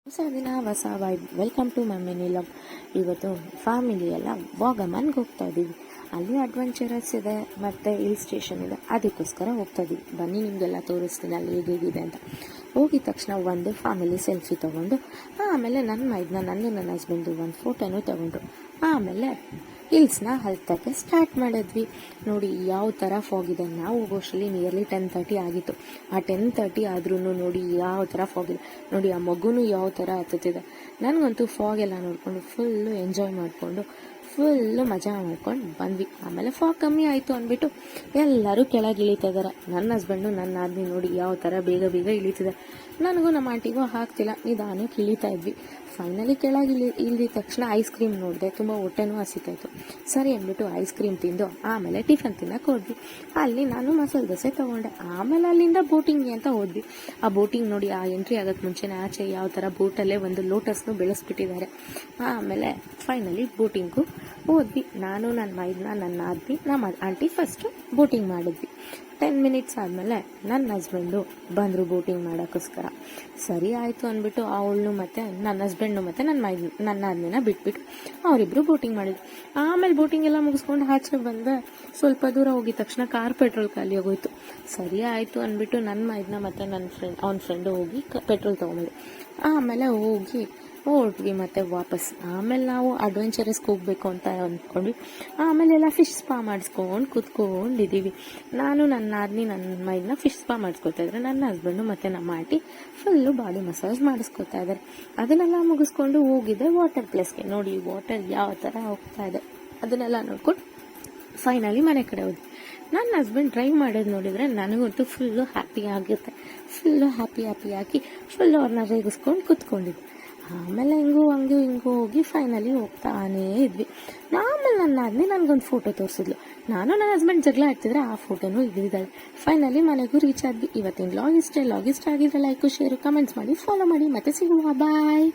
ಹೊಸ ದಿನ ಹೊಸ vibe. Welcome to my mini vlog. ಇವತ್ತು ಫ್ಯಾಮಿಲಿ ಎಲ್ಲ ವಾಗಮನ್ಗೆ ಹೋಗ್ತಾ ಇದ್ದೀವಿ. ಅಲ್ಲಿ ಅಡ್ವೆಂಚರಸ್ ಇದೆ ಮತ್ತು ಹಿಲ್ ಸ್ಟೇಷನ್ ಇದೆ, ಅದಕ್ಕೋಸ್ಕರ ಹೋಗ್ತಾ ಇದ್ದೀವಿ. ಬನ್ನಿ ನಿಮಗೆಲ್ಲ ತೋರಿಸ್ತೀನಿ ಅಲ್ಲಿ ಹೇಗಿದೆ ಅಂತ. ಹೋಗಿದ ತಕ್ಷಣ ಒಂದು ಫ್ಯಾಮಿಲಿ ಸೆಲ್ಫಿ ತೊಗೊಂಡು, ಆಮೇಲೆ ನನ್ನ ಹಸ್ಬೆಂಡು ಒಂದು ಫೋಟೋನೂ ತೊಗೊಂಡ್ರು. ಆಮೇಲೆ ಹಿಲ್ಸ್ನ ಹತ್ತಕ್ಕೆ ಸ್ಟಾರ್ಟ್ ಮಾಡಿದ್ವಿ. ನೋಡಿ ಯಾವ ಥರ ಫಾಗ್ ಇದೆ. ನಾವು ಹೋಗೋಷ್ಟರಲ್ಲಿ ನಿಯರ್ಲಿ 10:30 ಆಗಿತ್ತು. ಆ 10:30 ಆದ್ರೂ ನೋಡಿ ಯಾವ ಥರ ಫಾಗ್ ಇದೆ. ನೋಡಿ ಆ ಮಗುನೂ ಯಾವ ಥರ ಹತ್ತುತ್ತಿದೆ. ನನಗಂತೂ ಫಾಗ್ ಎಲ್ಲ ನೋಡಿಕೊಂಡು ಫುಲ್ಲು ಎಂಜಾಯ್ ಮಾಡಿಕೊಂಡು ಫುಲ್ಲು ಮಜಾ ಮಾಡ್ಕೊಂಡು ಬಂದ್ವಿ. ಆಮೇಲೆ ಫಾಗ್ ಕಮ್ಮಿ ಆಯಿತು ಅಂದ್ಬಿಟ್ಟು ಎಲ್ಲರೂ ಕೆಳಗೆ ಇಳಿತಾ ಇದ್ದಾರೆ. ನನ್ನ ಹಸ್ಬೆಂಡು ನನ್ನ ಆದ್ಮಿ ನೋಡಿ ಯಾವ ಥರ ಬೇಗ ಇಳಿತಿದೆ. ನನಗೂ ನಮ್ಮ ಆಂಟಿಗೂ ಹಾಕ್ತಿಲ್ಲ, ನಿಧಾನಕ್ಕೆ ಇಳಿತಾ ಇದ್ವಿ. ಫೈನಲಿ ಕೆಳಗೆ ಇಳಿದ ತಕ್ಷಣ ಐಸ್ ಕ್ರೀಮ್ ನೋಡಿದೆ. ತುಂಬ ಹೊಟ್ಟೆನೂ ಹಸಿತಾಯಿತು. ಸರಿ ಅಂದ್ಬಿಟ್ಟು ಐಸ್ ಕ್ರೀಮ್ ತಿಂದು ಆಮೇಲೆ ಟಿಫನ್ ತಿನ್ನಕ್ಕೆ ಹೋದ್ವಿ. ಅಲ್ಲಿ ನಾನು ಮಸಾಲೆ ದೋಸೆ ತೊಗೊಂಡೆ. ಆಮೇಲೆ ಅಲ್ಲಿಂದ ಬೋಟಿಂಗ್ಗೆ ಅಂತ ಹೋದ್ವಿ. ಆ ಬೋಟಿಂಗ್ ನೋಡಿ, ಆ ಎಂಟ್ರಿ ಆಗೋಕ್ಕೆ ಮುಂಚೆನೇ ಆಚೆ ಯಾವ ಥರ ಬೋಟಲ್ಲೇ ಒಂದು ಲೋಟಸ್ನು ಬೆಳೆಸ್ಬಿಟ್ಟಿದ್ದಾರೆ. ಆಮೇಲೆ ಫೈನಲಿ ಬೋಟಿಂಗು ಹೋದ್ವಿ. ನಾನು ನನ್ನ ಆದ್ವಿ ನಮ್ಮ ಆಂಟಿ ಫಸ್ಟು ಬೋಟಿಂಗ್ ಮಾಡಿದ್ವಿ. 10 ಮಿನಿಟ್ಸ್ ಆದಮೇಲೆ ನನ್ನ ಹಸ್ಬೆಂಡು ಬಂದರು ಬೋಟಿಂಗ್ ಮಾಡೋಕ್ಕೋಸ್ಕರ. ಸರಿ ಆಯಿತು ಅಂದ್ಬಿಟ್ಟು ಅವಳು ಮತ್ತು ನನ್ನ ಹಸ್ಬೆಂಡು ಮತ್ತು ನನ್ನ ಆದ್ಮೇಲೆ ಬಿಟ್ಬಿಟ್ಟು ಅವರಿಬ್ಬರು ಬೋಟಿಂಗ್ ಮಾಡಿದ್ರು. ಆಮೇಲೆ ಬೋಟಿಂಗ್ ಎಲ್ಲ ಮುಗಿಸ್ಕೊಂಡು ಆಚೆ ಬಂದೆ. ಸ್ವಲ್ಪ ದೂರ ಹೋಗಿದ ತಕ್ಷಣ ಕಾರ್ ಪೆಟ್ರೋಲ್ ಖಾಲಿ ಆಗೋಯ್ತು. ಸರಿ ಆಯಿತು ಅಂದ್ಬಿಟ್ಟು ನನ್ನ ಮತ್ತು ಅವನ ಫ್ರೆಂಡು ಹೋಗಿ ಪೆಟ್ರೋಲ್ ತೊಗೊಂಡ್ರು. ಆಮೇಲೆ ಹೋಗಿ ಹೊರಟ್ವಿ ಮತ್ತೆ ವಾಪಸ್. ಆಮೇಲೆ ನಾವು ಅಡ್ವೆಂಚರಸ್ಗೆ ಹೋಗ್ಬೇಕು ಅಂತ ಅಂದ್ಕೊಂಡ್ವಿ. ಆಮೇಲೆ ಎಲ್ಲ ಫಿಶ್ ಸ್ಪಾ ಮಾಡಿಸ್ಕೊಂಡು ಕೂತ್ಕೊಂಡಿದ್ದೀವಿ. ನಾನು ನನ್ನ ಮೈದನ್ನ ಫಿಶ್ ಸ್ಪಾ ಮಾಡಿಸ್ಕೊತಾ ಇದ್ದಾರೆ. ನನ್ನ ಹಸ್ಬೆಂಡು ಮತ್ತು ನಮ್ಮ ಆಂಟಿ ಫುಲ್ಲು ಬಾಡಿ ಮಸಾಜ್ ಮಾಡಿಸ್ಕೊತಾ ಇದ್ದಾರೆ. ಅದನ್ನೆಲ್ಲ ಮುಗಿಸ್ಕೊಂಡು ಹೋಗಿದ್ದೆ ವಾಟರ್ ಪ್ಲೇಸ್ಗೆ. ನೋಡಿ ವಾಟರ್ ಯಾವ ಥರ ಹೋಗ್ತಾ ಇದೆ ಅದನ್ನೆಲ್ಲ ನೋಡ್ಕೊಂಡು ಫೈನಲಿ ಮನೆ ಕಡೆ ಹೋದ್ವಿ. ನನ್ನ ಹಸ್ಬೆಂಡ್ ಡ್ರೈವ್ ಮಾಡೋದು ನೋಡಿದರೆ ನನಗಂತೂ ಫುಲ್ಲು ಹ್ಯಾಪಿ ಆಗುತ್ತೆ. ಫುಲ್ಲು ಹ್ಯಾಪಿ ಆಗಿ ಫುಲ್ಲು ಅವ್ರನ್ನ ರೇಗಿಸ್ಕೊಂಡು ಕೂತ್ಕೊಂಡಿದ್ವಿ. ಆಮೇಲೆ ಹಿಂಗೂ ಹೋಗಿ ಫೈನಲಿ ಹೋಗ್ತಾನೇ ಇದ್ವಿ. ಆಮೇಲೆ ನನಗೊಂದು ಫೋಟೋ ತೋರಿಸಿದ್ಲು. ನಾನು ನನ್ನ ಹಸ್ಬೆಂಡ್ ಜಗಳ ಆಡ್ತಿದ್ರೆ ಆ ಫೋಟೋನು ಇದ್ದಿದ್ದಾಳೆ. ಫೈನಲಿ ಮನೆಗೂ ರೀಚ್ ಆದ್ವಿ. ಇವತ್ತಿನ ಲಾಗ್ ಇಷ್ಟ ಆಗಿದ್ರೆ ಲೈಕು, ಶೇರು, ಕಮೆಂಟ್ಸ್ ಮಾಡಿ, ಫಾಲೋ ಮಾಡಿ. ಮತ್ತೆ ಸಿಗುವ. ಬಾಯ್.